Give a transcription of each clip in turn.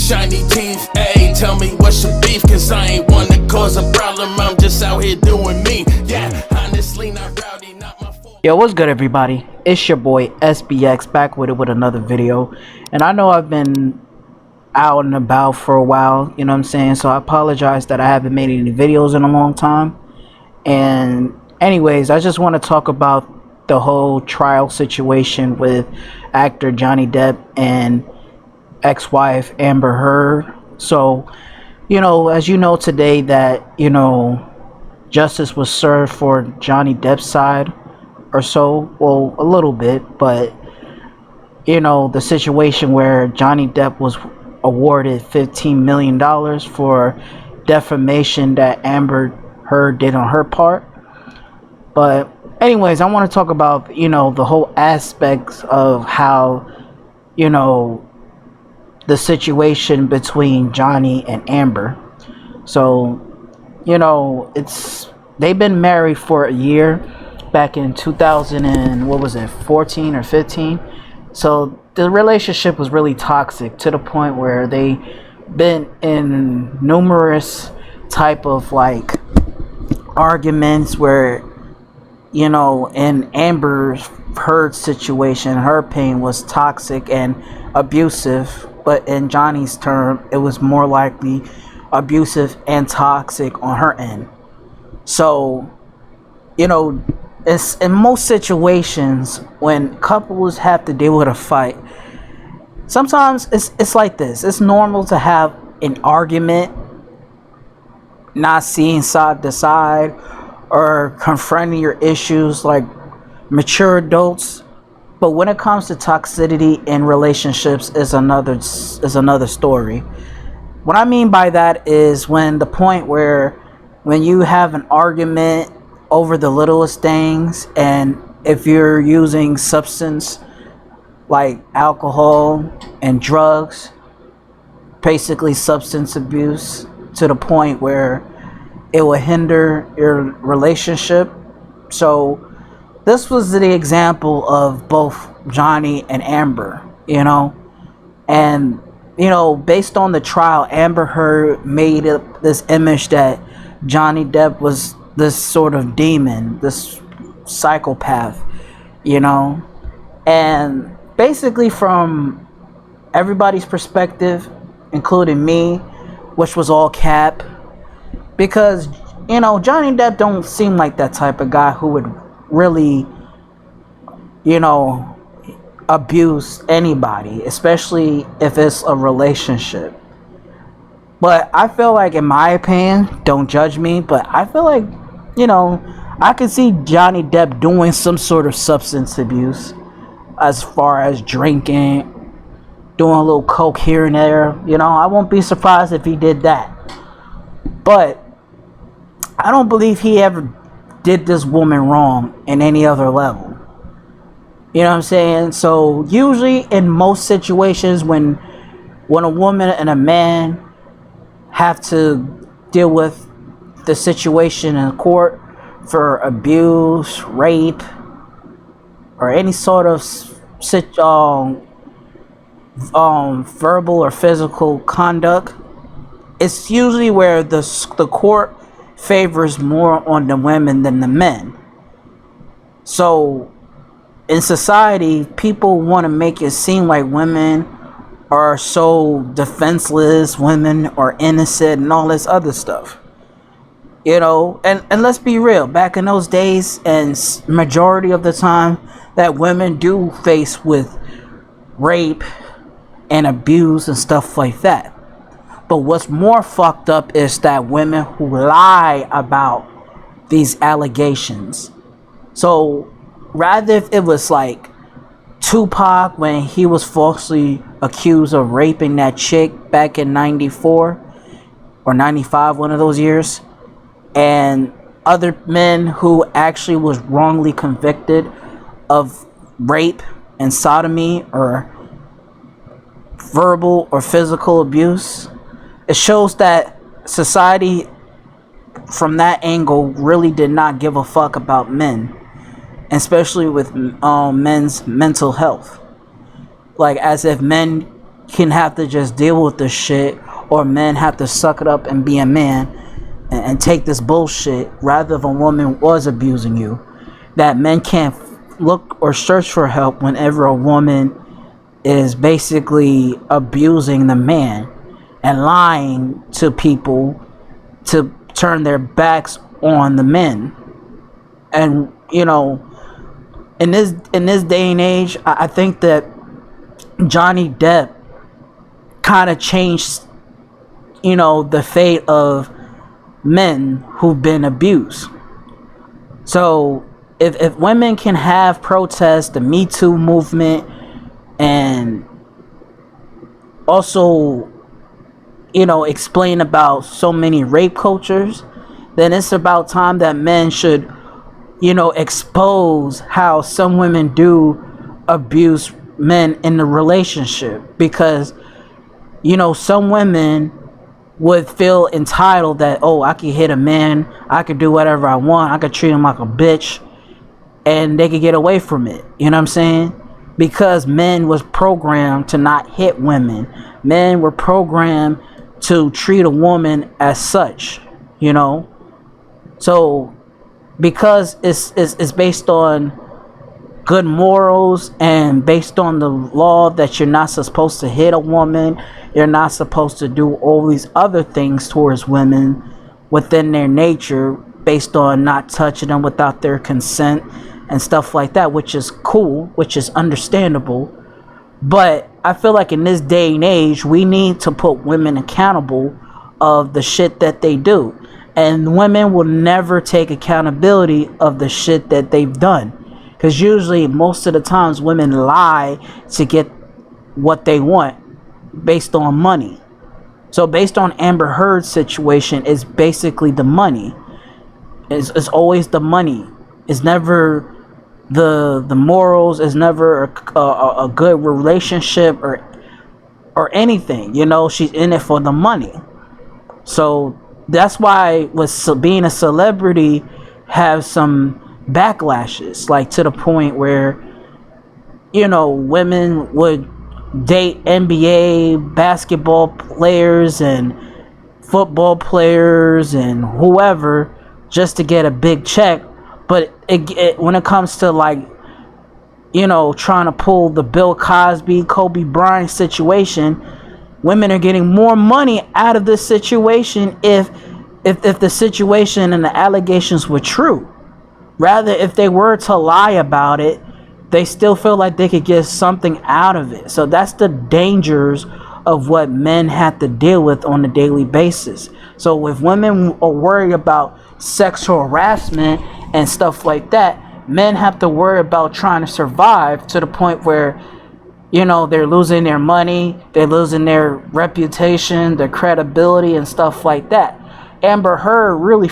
Shiny teeth, ayy, tell me what's your beef, cause I ain't one to cause a problem, I'm just out here doing me. Yeah, honestly, not rowdy, not my fault. Yo, what's good, everybody? It's your boy SBX back with another video. And I know I've been out and about for a while, you know what I'm saying? So I apologize that I haven't made any videos in a long time. And anyways, I just want to talk about the whole trial situation with actor Johnny Depp and ex-wife Amber Heard. So, as you know today that, justice was served for Johnny Depp's side or so. Well, a little bit, but, the situation where Johnny Depp was awarded $15 million for defamation that Amber Heard did on her part. But anyways, I want to talk about, the whole aspects of how, the situation between Johnny and Amber. So, they've been married for a year back in 2000 and what was it, 14 or 15. So the relationship was really toxic to the point where they been in numerous type of like arguments where, in Amber Heard's situation, her pain was toxic and abusive, but in Johnny's term, it was more likely abusive and toxic on her end. So, it's in most situations when couples have to deal with a fight, sometimes it's like this. It's normal to have an argument, not seeing side to side or confronting your issues like mature adults. But when it comes to toxicity in relationships is another story. What I mean by that is when you have an argument over the littlest things, and if you're using substance like alcohol and drugs, basically substance abuse, to the point where it will hinder your relationship. So this was the example of both Johnny and Amber, and based on the trial, Amber Heard made up this image that Johnny Depp was this sort of demon, this psychopath, and basically from everybody's perspective, including me, which was all cap, because Johnny Depp don't seem like that type of guy who would really abuse anybody, especially if it's a relationship. But I feel like, in my opinion, don't judge me, but I feel like I could see Johnny Depp doing some sort of substance abuse, as far as drinking, doing a little coke here and there. I won't be surprised if he did that. But I don't believe he ever did this woman wrong in any other level. You know what I'm saying? So usually in most situations when a woman and a man have to deal with the situation in court for abuse, rape, or any sort of verbal or physical conduct, it's usually where the court favors more on the women than the men. So in society, people want to make it seem like women are so defenseless, women are innocent, and all this other stuff. And let's be real, back in those days, and majority of the time, that women do face with rape and abuse and stuff like that. But what's more fucked up is that women who lie about these allegations. So rather, if it was like Tupac when he was falsely accused of raping that chick back in 94 or 95, one of those years, and other men who actually was wrongly convicted of rape and sodomy or verbal or physical abuse, it shows that society from that angle really did not give a fuck about men, especially with men's mental health. Like, as if men can have to just deal with this shit, or men have to suck it up and be a man and take this bullshit, rather if a woman was abusing you. That men can't look or search for help whenever a woman is basically abusing the man and lying to people to turn their backs on the men. And in this day and age, I think that Johnny Depp kind of changed the fate of men who've been abused. So if women can have protests, the Me Too movement, and also explain about so many rape cultures, then it's about time that men should expose how some women do abuse men in the relationship. Because some women would feel entitled that, oh, I could hit a man, I could do whatever I want, I could treat him like a bitch, and they could get away from it. You know what I'm saying? Because men was programmed to not hit women. Men were programmed to treat a woman as such, So because it's based on good morals and based on the law that you're not supposed to hit a woman, you're not supposed to do all these other things towards women within their nature, based on not touching them without their consent and stuff like that, which is cool, which is understandable. But I feel like in this day and age, we need to put women accountable of the shit that they do. And women will never take accountability of the shit that they've done. Because usually, most of the times, women lie to get what they want based on money. So based on Amber Heard's situation, it's basically the money. It's always the money. It's never the morals. It's never a good relationship or anything. She's in it for the money. So that's why with being a celebrity have some backlashes, like to the point where women would date NBA basketball players and football players and whoever just to get a big check. But when it comes to trying to pull the Bill Cosby, Kobe Bryant situation, women are getting more money out of this situation if the situation and the allegations were true. Rather, if they were to lie about it, they still feel like they could get something out of it. So that's the dangers of what men have to deal with on a daily basis. So if women are worried about sexual harassment and stuff like that, men have to worry about trying to survive, to the point where they're losing their money, they're losing their reputation, their credibility and stuff like that. Amber Heard really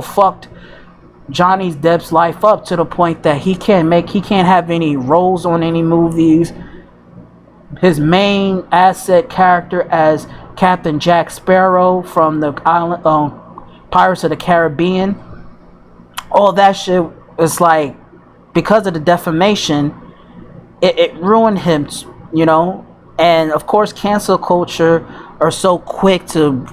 fucked Johnny Depp's life up, to the point that he can't have any roles on any movies. His main asset character as Captain Jack Sparrow from the Pirates of the Caribbean, all that shit is like, because of the defamation, it ruined him, and of course cancel culture are so quick to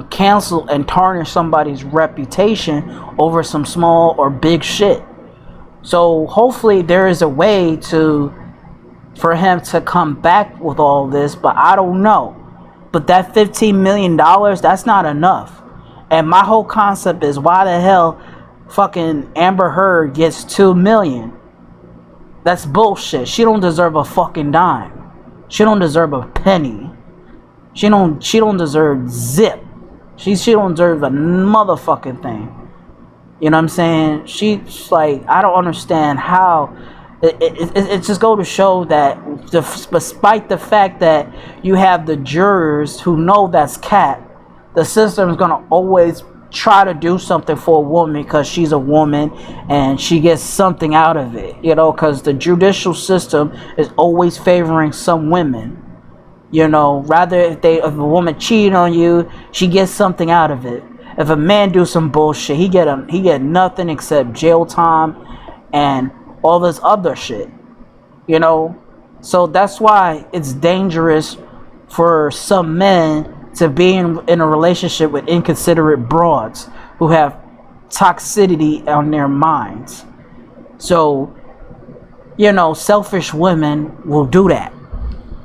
cancel and tarnish somebody's reputation over some small or big shit. So hopefully there is a way for him to come back with all this, but I don't know. But that $15 million, that's not enough. And my whole concept is, why the hell fucking Amber Heard gets $2 million? That's bullshit. She don't deserve a fucking dime. She don't deserve a penny. She don't deserve zip. She don't deserve a motherfucking thing. You know what I'm saying? She's like, I don't understand how. It just go to show that despite the fact that you have the jurors who know that's cat, the system is gonna always try to do something for a woman because she's a woman and she gets something out of it. Because the judicial system is always favoring some women. Rather if a woman cheated on you, she gets something out of it. If a man do some bullshit, he get nothing except jail time and all this other shit. you know. So that's why it's dangerous for some men to be in a relationship with inconsiderate broads who have toxicity on their minds. So, you know, selfish women will do that.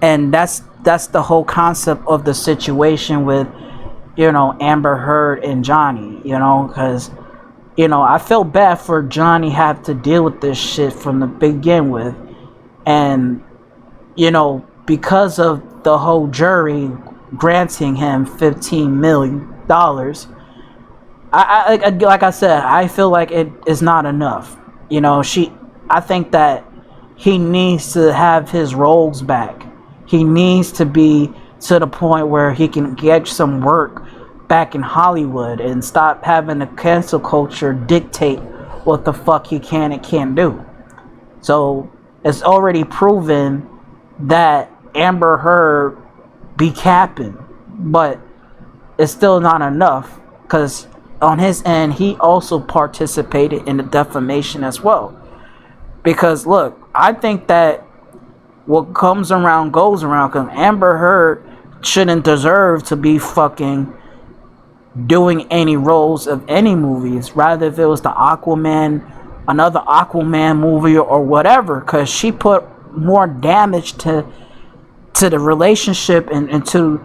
And that's the whole concept of the situation with, you know, Amber Heard and Johnny, you know, because, you know, I felt bad for Johnny have to deal with this shit from the begin with. And, you know, because of the whole jury granting him $15 million, I like I said, I feel like it is not enough. You know, I think that he needs to have his roles back. He needs to be to the point where he can get some work back in Hollywood and stop having the cancel culture dictate what the fuck he can and can't do. So it's already proven that Amber Heard be capping, but it's still not enough, because on his end he also participated in the defamation as well. Because look, I think that what comes around goes around, because Amber Heard shouldn't deserve to be fucking doing any roles of any movies, rather if it was the Aquaman, another Aquaman movie or whatever, because she put more damage to the relationship and to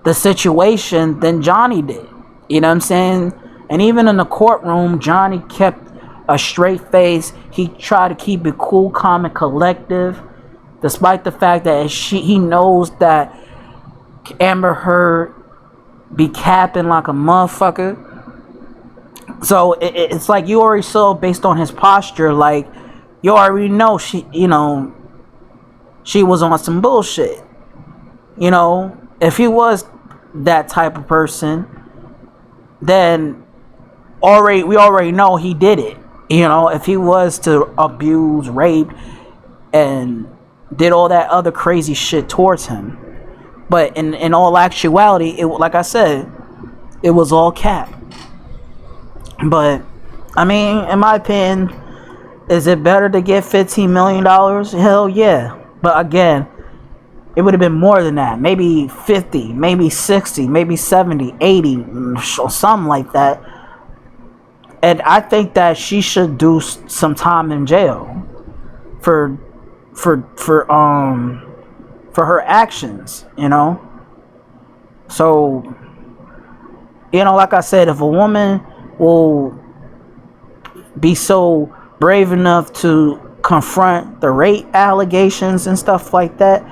the situation than Johnny did. You know what I'm saying? And even in the courtroom, Johnny kept a straight face. He tried to keep it cool, calm, and collective, despite the fact that he knows that Amber Heard be capping like a motherfucker. So it's like you already saw based on his posture, like you already know she was on some bullshit. You know, if he was that type of person, then we already know he did it. You know, if he was to abuse, rape, and did all that other crazy shit towards him. But in all actuality, it, like I said, it was all cap. But I mean, in my opinion, is it better to get $15 million? Hell yeah. But again, it would have been more than that. Maybe 50, maybe 60, maybe 70, 80, or something like that. And I think that she should do some time in jail for her actions, you know. So, you know, like I said, if a woman will be so brave enough to confront the rape allegations and stuff like that,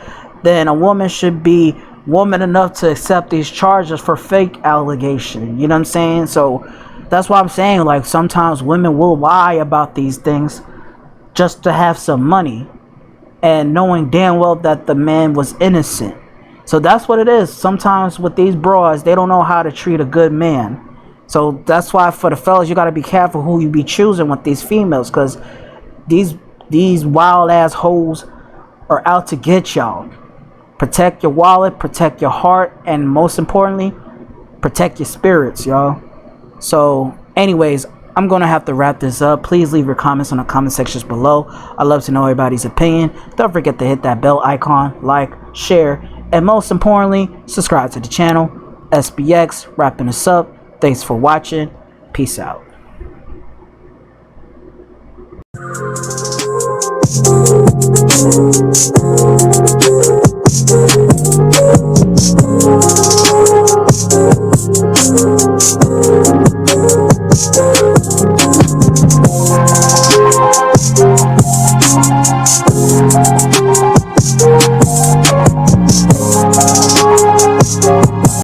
then a woman should be woman enough to accept these charges for fake allegation. You know what I'm saying? So that's why I'm saying, like, sometimes women will lie about these things just to have some money, and knowing damn well that the man was innocent. So that's what it is. Sometimes with these broads, they don't know how to treat a good man. So that's why for the fellas, you got to be careful who you be choosing with these females, because these wild ass hoes are out to get y'all. Protect your wallet, protect your heart, and most importantly, protect your spirits, y'all. So anyways, I'm going to have to wrap this up. Please leave your comments on the comment sections below. I'd love to know everybody's opinion. Don't forget to hit that bell icon, like, share, and most importantly, subscribe to the channel. SBX, wrapping this up. Thanks for watching. Peace out.